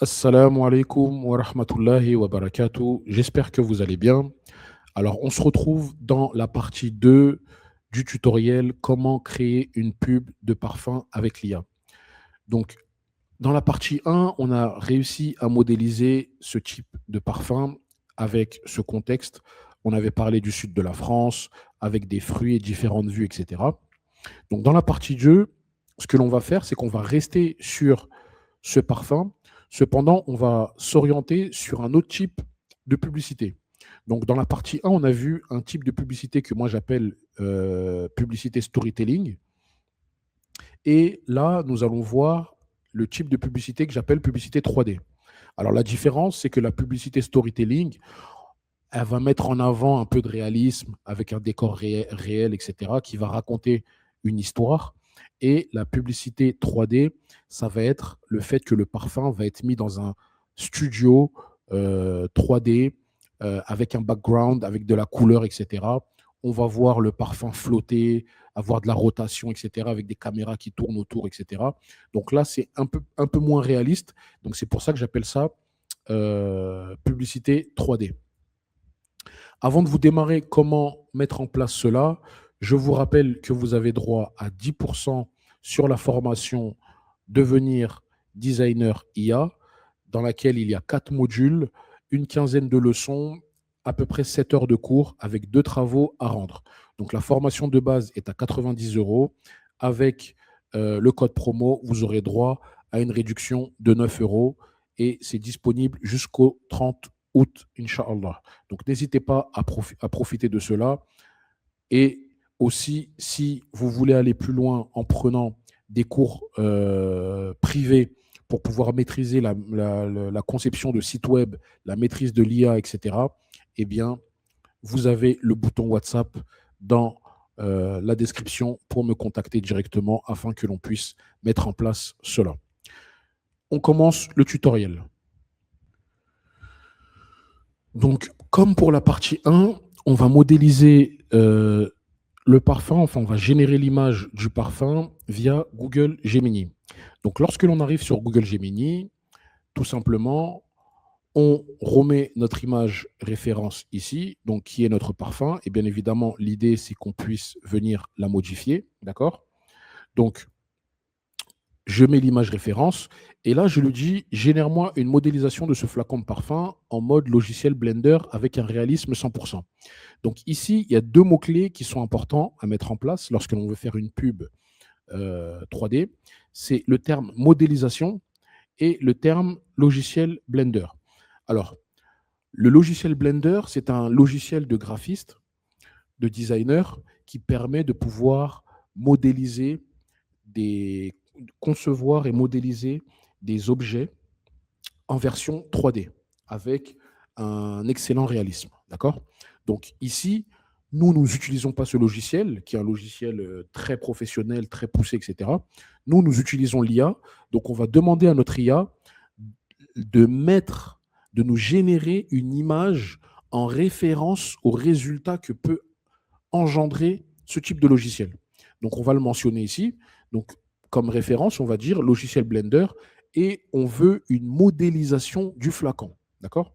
Assalamu alaikum wa rahmatullahi wa barakatuh. J'espère que vous allez bien. Alors, on se retrouve dans la partie 2 du tutoriel comment créer une pub de parfum avec l'IA. Donc, dans la partie 1, on a réussi à modéliser ce type de parfum avec ce contexte. On avait parlé du sud de la France, avec des fruits et différentes vues, etc. Donc, dans la partie 2, ce que l'on va faire, c'est qu'on va rester sur ce parfum. Cependant, on va s'orienter sur un autre type de publicité. Donc, dans la partie 1, on a vu un type de publicité que moi j'appelle publicité storytelling. Et là, nous allons voir le type de publicité que j'appelle publicité 3D. Alors, la différence, c'est que la publicité storytelling, elle va mettre en avant un peu de réalisme avec un décor réel, etc., qui va raconter une histoire. Et la publicité 3D, ça va être le fait que le parfum va être mis dans un studio 3D avec un background, avec de la couleur, etc. On va voir le parfum flotter, avoir de la rotation, etc., avec des caméras qui tournent autour, etc. Donc là, c'est un peu moins réaliste. Donc c'est pour ça que j'appelle ça publicité 3D. Avant de vous démarrer comment mettre en place cela, je vous rappelle que vous avez droit à 10% sur la formation Devenir designer IA, dans laquelle il y a 4 modules, une quinzaine de leçons, à peu près 7 heures de cours avec 2 travaux à rendre. Donc la formation de base est à 90 euros. Avec le code promo, vous aurez droit à une réduction de 9 euros et c'est disponible jusqu'au 30 août, Inch'Allah. Donc n'hésitez pas à profiter de cela. Et aussi, si vous voulez aller plus loin en prenant des cours privés pour pouvoir maîtriser la conception de sites web, la maîtrise de l'IA, etc., eh bien, vous avez le bouton WhatsApp dans la description pour me contacter directement afin que l'on puisse mettre en place cela. On commence le tutoriel. Donc, comme pour la partie 1, on va modéliser le parfum, enfin, on va générer l'image du parfum via Google Gemini. Donc, lorsque l'on arrive sur Google Gemini, tout simplement, on remet notre image référence ici, donc qui est notre parfum. Et bien évidemment, l'idée, c'est qu'on puisse venir la modifier, d'accord? Donc, je mets l'image référence et là, je lui dis, génère-moi une modélisation de ce flacon de parfum en mode logiciel Blender avec un réalisme 100%. Donc ici, il y a deux mots-clés qui sont importants à mettre en place lorsque l'on veut faire une pub 3D. C'est le terme modélisation et le terme logiciel Blender. Alors, le logiciel Blender, c'est un logiciel de graphiste, de designer, qui permet de pouvoir modéliser concevoir et modéliser des objets en version 3D avec un excellent réalisme. D'accord? Donc ici, nous n'utilisons pas ce logiciel, qui est un logiciel très professionnel, très poussé, etc. Nous utilisons l'IA. Donc on va demander à notre IA de nous générer une image en référence au résultat que peut engendrer ce type de logiciel. Donc on va le mentionner ici. Donc comme référence, on va dire logiciel Blender et on veut une modélisation du flacon. D'accord?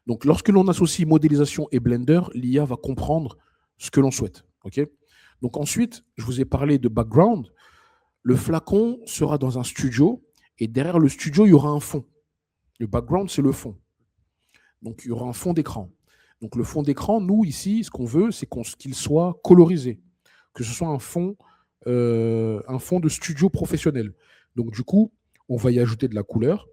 Donc lorsque l'on associe modélisation et Blender, l'IA va comprendre ce que l'on souhaite. Ok? Donc ensuite, je vous ai parlé de background. Le flacon sera dans un studio et derrière le studio, il y aura un fond. Le background, c'est le fond. Donc il y aura un fond d'écran. Donc le fond d'écran, nous ici, ce qu'on veut, c'est qu'il soit colorisé, que ce soit un fond de studio professionnel. Donc du coup, on va y ajouter de la couleur.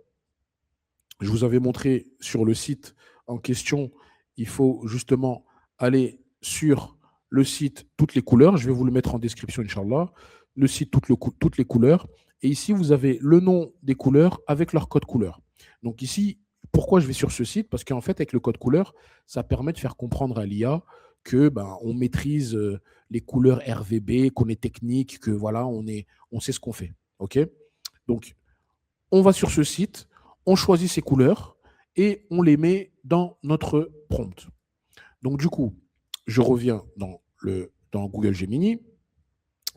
Je vous avais montré sur le site en question, il faut justement aller sur le site toutes les couleurs. Je vais vous le mettre en description, Inch'Allah. Le site toutes les couleurs. Et ici, vous avez le nom des couleurs avec leur code couleur. Donc ici, pourquoi je vais sur ce site? Parce qu'en fait, avec le code couleur, ça permet de faire comprendre à l'IA que on maîtrise les couleurs RVB, qu'on est technique, que voilà, on sait ce qu'on fait. OK? Donc, on va sur ce site, on choisit ces couleurs et on les met dans notre prompt. Donc, du coup, je reviens dans Google Gemini.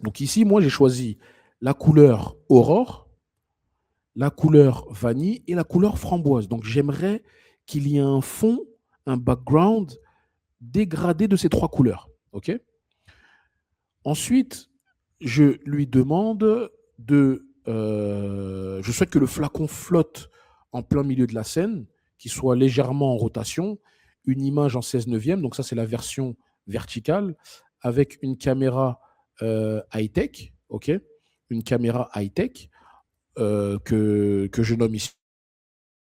Donc, ici, moi, j'ai choisi la couleur Aurore la couleur vanille et la couleur framboise. Donc, j'aimerais qu'il y ait un fond, un background dégradé de ces trois couleurs. OK? Ensuite, je lui demande je souhaite que le flacon flotte en plein milieu de la scène, qu'il soit légèrement en rotation, une image en 16 neuvième, donc ça c'est la version verticale, avec une caméra high-tech, ok, une caméra high-tech que je nomme ici, si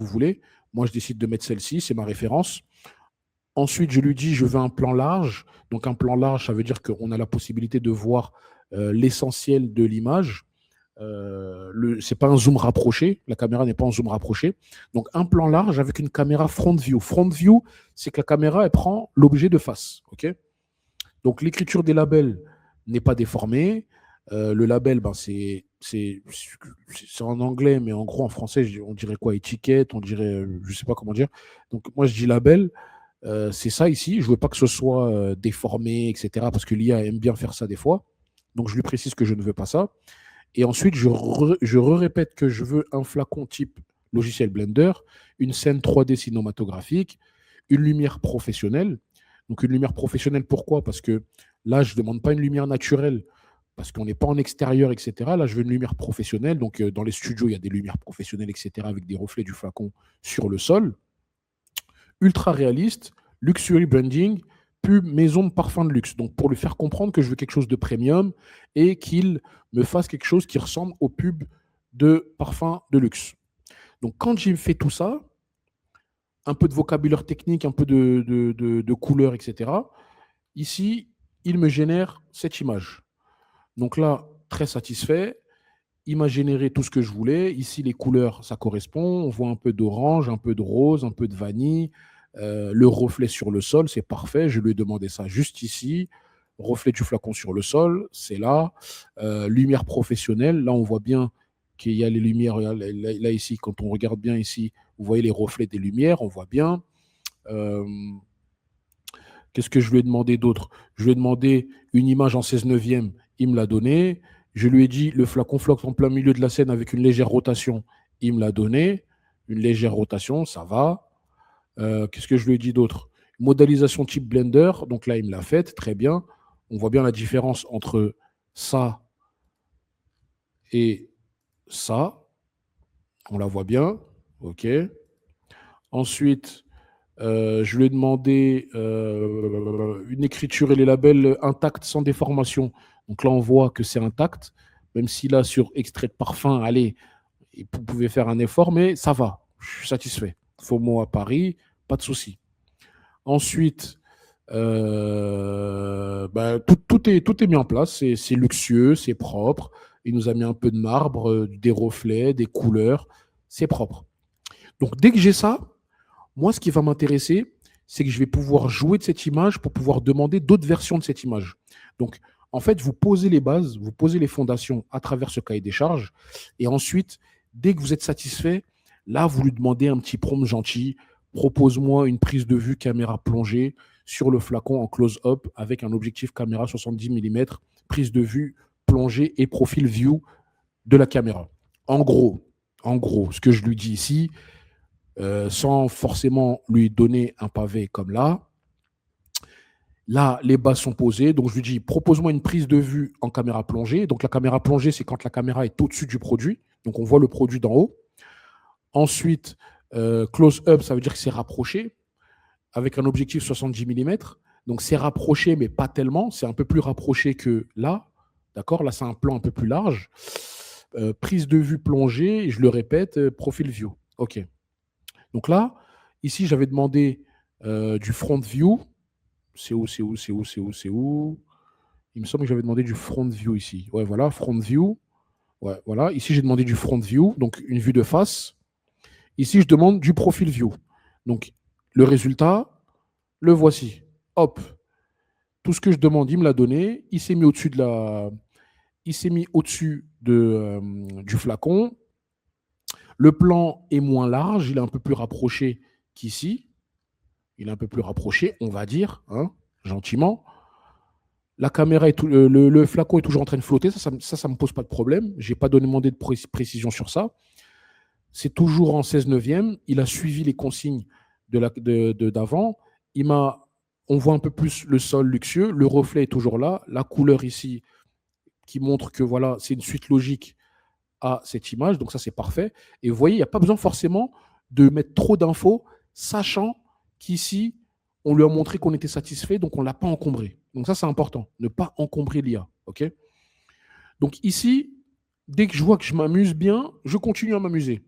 vous voulez. Moi, je décide de mettre celle-ci, c'est ma référence. Ensuite, je lui dis, je veux un plan large. Donc, un plan large, ça veut dire qu'on a la possibilité de voir l'essentiel de l'image. Ce n'est pas un zoom rapproché. La caméra n'est pas en zoom rapproché. Donc, un plan large avec une caméra front view. Front view, c'est que la caméra, elle prend l'objet de face. Okay, donc, l'écriture des labels n'est pas déformée. Le label, ben, c'est en anglais, mais en gros, en français, on dirait quoi? Étiquette, on dirait, je ne sais pas comment dire. Donc, moi, je dis label. C'est ça ici. Je ne veux pas que ce soit déformé, etc. Parce que l'IA aime bien faire ça des fois. Donc, je lui précise que je ne veux pas ça. Et ensuite, je répète que je veux un flacon type logiciel Blender, une scène 3D cinématographique, une lumière professionnelle. Donc, une lumière professionnelle, pourquoi? Parce que là, je ne demande pas une lumière naturelle, parce qu'on n'est pas en extérieur, etc. Là, je veux une lumière professionnelle. Donc, dans les studios, il y a des lumières professionnelles, etc., avec des reflets du flacon sur le sol. Ultra réaliste, luxury branding, pub maison parfum de luxe. Donc pour lui faire comprendre que je veux quelque chose de premium et qu'il me fasse quelque chose qui ressemble aux pubs de parfum de luxe. Donc quand j'ai fait tout ça, un peu de vocabulaire technique, un peu de couleurs, etc., ici, il me génère cette image. Donc là, très satisfait. Il m'a généré tout ce que je voulais. Ici, les couleurs, ça correspond. On voit un peu d'orange, un peu de rose, un peu de vanille. Le reflet sur le sol, c'est parfait. Je lui ai demandé ça juste ici. Reflet du flacon sur le sol, c'est là. Lumière professionnelle, là, on voit bien qu'il y a les lumières. Là, ici, quand on regarde bien ici, vous voyez les reflets des lumières, on voit bien. Qu'est-ce que je lui ai demandé d'autre? Je lui ai demandé une image en 16 neuvième, il me l'a donné. Je lui ai dit le flacon flotte en plein milieu de la scène avec une légère rotation, il me l'a donné. Une légère rotation, ça va. Qu'est-ce que je lui ai dit d'autre? Modélisation type Blender, donc là il me l'a faite, très bien. On voit bien la différence entre ça et ça. On la voit bien. OK. Ensuite, je lui ai demandé une écriture et les labels intacts sans déformation. Donc là, on voit que c'est intact, même si là, sur extrait de parfum, allez, vous pouvez faire un effort, mais ça va, je suis satisfait. FOMO à Paris, pas de souci. Ensuite, tout est mis en place, c'est luxueux, c'est propre. Il nous a mis un peu de marbre, des reflets, des couleurs, c'est propre. Donc dès que j'ai ça, moi, ce qui va m'intéresser, c'est que je vais pouvoir jouer de cette image pour pouvoir demander d'autres versions de cette image. Donc, en fait, vous posez les bases, vous posez les fondations à travers ce cahier des charges. Et ensuite, dès que vous êtes satisfait, là, vous lui demandez un petit prompt gentil. Propose-moi une prise de vue caméra plongée sur le flacon en close-up avec un objectif caméra 70 mm, prise de vue plongée et profil view de la caméra. En gros, ce que je lui dis ici, sans forcément lui donner un pavé comme là. Là, les bases sont posées. Donc, je lui dis, propose-moi une prise de vue en caméra plongée. Donc, la caméra plongée, c'est quand la caméra est au-dessus du produit. Donc, on voit le produit d'en haut. Ensuite, close-up, ça veut dire que c'est rapproché avec un objectif 70 mm. Donc, c'est rapproché, mais pas tellement. C'est un peu plus rapproché que là. D'accord? Là, c'est un plan un peu plus large. Prise de vue plongée, je le répète, profil view. OK. Donc là, ici, j'avais demandé du front view. C'est où? Il me semble que j'avais demandé du front view ici. Ouais, voilà, front view. Ouais, voilà. Ici, j'ai demandé du front view, donc une vue de face. Ici, je demande du profil view. Donc, le résultat, le voici. Hop. Tout ce que je demande, il me l'a donné. Il s'est mis au-dessus du flacon. Le plan est moins large, il est un peu plus rapproché qu'ici. Il est un peu plus rapproché, on va dire, hein, gentiment. La caméra, le flacon est toujours en train de flotter. Ça me pose pas de problème. Je n'ai pas demandé de précision sur ça. C'est toujours en 16 neuvième. Il a suivi les consignes d'avant. On voit un peu plus le sol luxueux. Le reflet est toujours là. La couleur ici qui montre que voilà, c'est une suite logique à cette image. Donc ça, c'est parfait. Et vous voyez, il n'y a pas besoin forcément de mettre trop d'infos, sachant qu'ici, on lui a montré qu'on était satisfait, donc on ne l'a pas encombré. Donc ça, c'est important. Ne pas encombrer l'IA. OK ? Donc ici, dès que je vois que je m'amuse bien, je continue à m'amuser.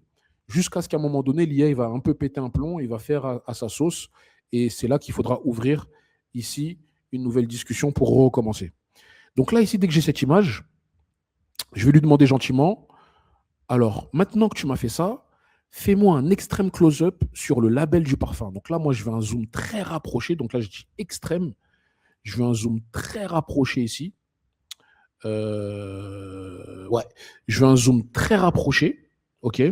Jusqu'à ce qu'à un moment donné, l'IA va un peu péter un plomb, il va faire à sa sauce. Et c'est là qu'il faudra ouvrir ici une nouvelle discussion pour recommencer. Donc là, ici, dès que j'ai cette image, je vais lui demander gentiment, alors maintenant que tu m'as fait ça, fais-moi un extrême close-up sur le label du parfum. Donc là, moi, je veux un zoom très rapproché. Donc là, je dis extrême. Je veux un zoom très rapproché ici. Ouais, je veux un zoom très rapproché, ok,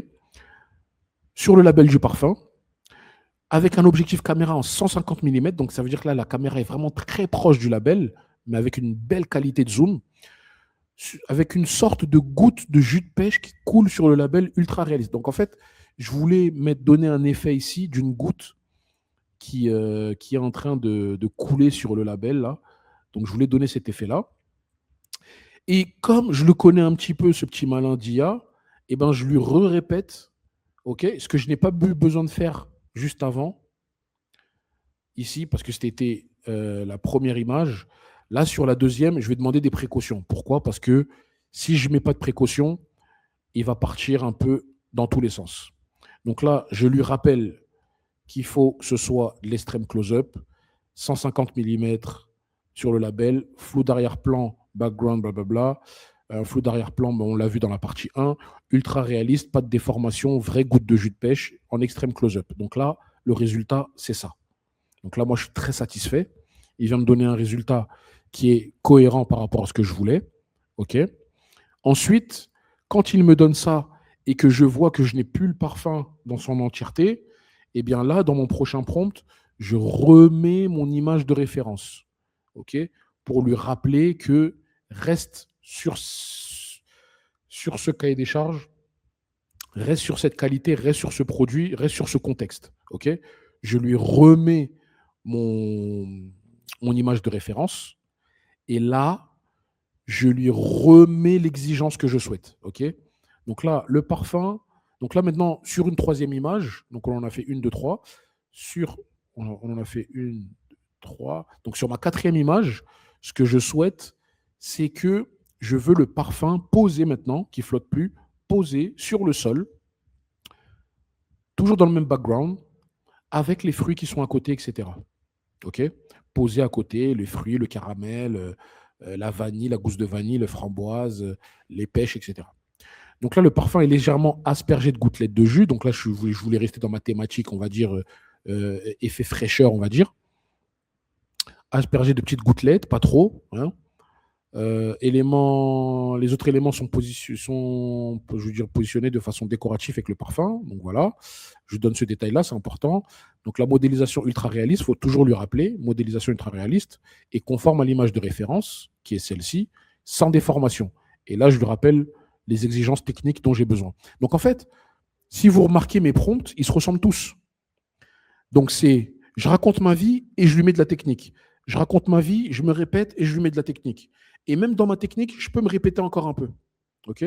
sur le label du parfum, avec un objectif caméra en 150 mm. Donc ça veut dire que là, la caméra est vraiment très proche du label, mais avec une belle qualité de zoom, avec une sorte de goutte de jus de pêche qui coule sur le label ultra réaliste. Donc en fait, je voulais donner un effet ici d'une goutte qui est en train de couler sur le label là. Donc je voulais donner cet effet-là. Et comme je le connais un petit peu, ce petit malin d'IA, eh ben, je lui répète, okay, ce que je n'ai pas eu besoin de faire juste avant, ici, parce que c'était la première image. Là, sur la deuxième, je vais demander des précautions. Pourquoi ? Parce que si je ne mets pas de précautions, il va partir un peu dans tous les sens. Donc là, je lui rappelle qu'il faut que ce soit l'extrême close-up, 150 mm sur le label, flou d'arrière-plan, background, blablabla. Un flou d'arrière-plan, on l'a vu dans la partie 1, ultra réaliste, pas de déformation, vraie goutte de jus de pêche en extrême close-up. Donc là, le résultat, c'est ça. Donc là, moi, je suis très satisfait. Il vient me donner un résultat qui est cohérent par rapport à ce que je voulais. OK. Ensuite, quand il me donne ça et que je vois que je n'ai plus le parfum dans son entièreté, eh bien là, dans mon prochain prompt, je remets mon image de référence, ok, pour lui rappeler que reste sur ce cahier des charges, reste sur cette qualité, reste sur ce produit, reste sur ce contexte. Ok, je lui remets mon image de référence et là, je lui remets l'exigence que je souhaite. Ok, donc là, le parfum. Donc là, maintenant, sur une troisième image, donc on en a fait une, deux, trois. On en a fait une, deux, trois. Donc sur ma quatrième image, ce que je souhaite, c'est que je veux le parfum posé maintenant, qui ne flotte plus, posé sur le sol, toujours dans le même background, avec les fruits qui sont à côté, etc. Ok, posé à côté, les fruits, le caramel, la vanille, la gousse de vanille, le framboise, les pêches, etc. Donc là, le parfum est légèrement aspergé de gouttelettes de jus. Donc là, je voulais rester dans ma thématique, on va dire, effet fraîcheur, on va dire. Aspergé de petites gouttelettes, pas trop. Hein. Les autres éléments sont, je veux dire, positionnés de façon décorative avec le parfum. Donc voilà, je donne ce détail-là, c'est important. Donc la modélisation ultra réaliste, il faut toujours lui rappeler, modélisation ultra réaliste et conforme à l'image de référence, qui est celle-ci, sans déformation. Et là, je lui rappelle les exigences techniques dont j'ai besoin. Donc en fait, si vous remarquez mes prompts, ils se ressemblent tous. Donc c'est, je raconte ma vie et je lui mets de la technique. Je raconte ma vie, je me répète et je lui mets de la technique. Et même dans ma technique, je peux me répéter encore un peu. Ok ?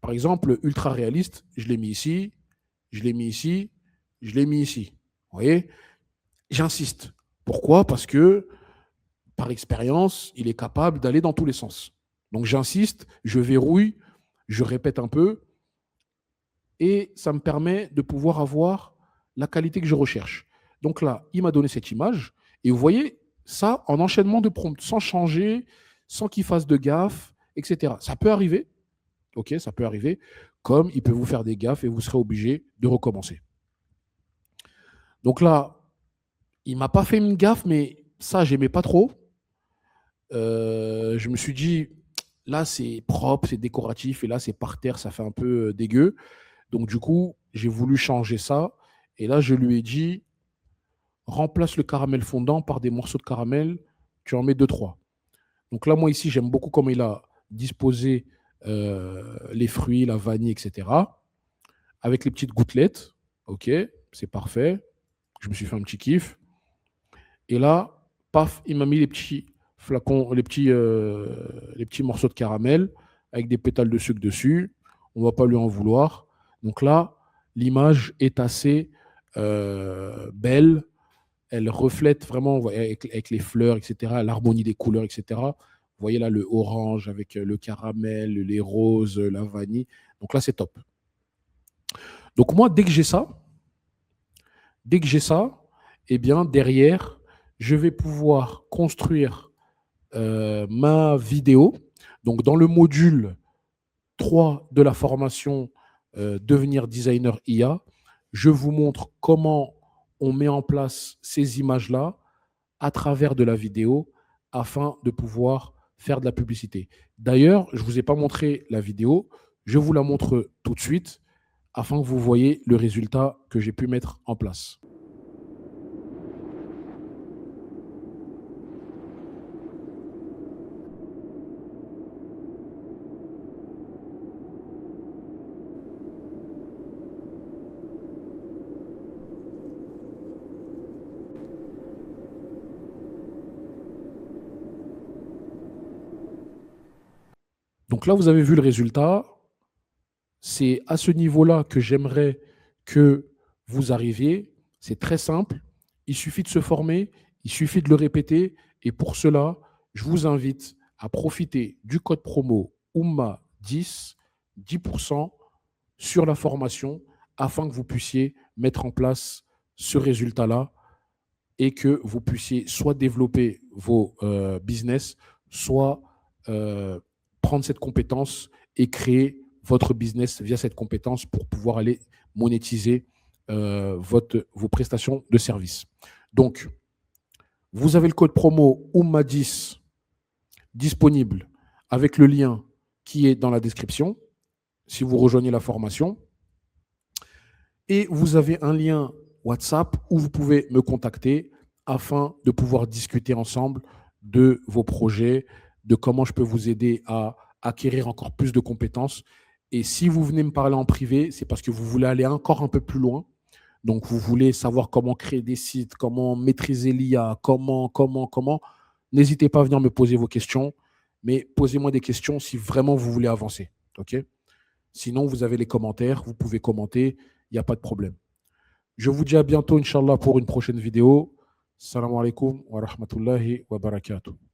Par exemple, ultra réaliste, je l'ai mis ici, je l'ai mis ici, je l'ai mis ici. Vous voyez ? J'insiste. Pourquoi ? Parce que, par expérience, il est capable d'aller dans tous les sens. Donc j'insiste, je verrouille, je répète un peu, et ça me permet de pouvoir avoir la qualité que je recherche. Donc là, il m'a donné cette image, et vous voyez, ça en enchaînement de prompts, sans changer, sans qu'il fasse de gaffe, etc. Ça peut arriver, ok, ça peut arriver, comme il peut vous faire des gaffes et vous serez obligé de recommencer. Donc là, il ne m'a pas fait une gaffe, mais ça, j'aimais pas trop. Je me suis dit, là, c'est propre, c'est décoratif, et là, c'est par terre, ça fait un peu dégueu. Donc, du coup, j'ai voulu changer ça. Et là, je lui ai dit, remplace le caramel fondant par des morceaux de caramel, tu en mets 2-3. Donc là, moi, ici, j'aime beaucoup comment il a disposé les fruits, la vanille, etc. avec les petites gouttelettes. OK, c'est parfait. Je me suis fait un petit kiff. Et là, paf, il m'a mis les petits flacons, les petits morceaux de caramel avec des pétales de sucre dessus. On ne va pas lui en vouloir. Donc là, l'image est assez belle. Elle reflète vraiment avec les fleurs, etc., l'harmonie des couleurs, etc. Vous voyez là le orange avec le caramel, les roses, la vanille. Donc là, c'est top. Donc moi, dès que j'ai ça, eh bien, derrière, je vais pouvoir construire ma vidéo. Donc, dans le module 3 de la formation Devenir designer IA, je vous montre comment on met en place ces images-là à travers de la vidéo afin de pouvoir faire de la publicité. D'ailleurs, je ne vous ai pas montré la vidéo, je vous la montre tout de suite afin que vous voyez le résultat que j'ai pu mettre en place. Donc là, vous avez vu le résultat. C'est à ce niveau-là que j'aimerais que vous arriviez. C'est très simple. Il suffit de se former, il suffit de le répéter. Et pour cela, je vous invite à profiter du code promo OUMMA10, 10% sur la formation afin que vous puissiez mettre en place ce résultat-là et que vous puissiez soit développer vos business, soit prendre cette compétence et créer votre business via cette compétence pour pouvoir aller monétiser vos prestations de service. Donc, vous avez le code promo OUMMA10 disponible avec le lien qui est dans la description si vous rejoignez la formation. Et vous avez un lien WhatsApp où vous pouvez me contacter afin de pouvoir discuter ensemble de vos projets, de comment je peux vous aider à acquérir encore plus de compétences. Et si vous venez me parler en privé, c'est parce que vous voulez aller encore un peu plus loin. Donc, vous voulez savoir comment créer des sites, comment maîtriser l'IA, comment. N'hésitez pas à venir me poser vos questions, mais posez-moi des questions si vraiment vous voulez avancer. OK ? Sinon, vous avez les commentaires, vous pouvez commenter, il n'y a pas de problème. Je vous dis à bientôt, Inch'Allah, pour une prochaine vidéo. Salam alaikum wa rahmatullahi wa barakatuh.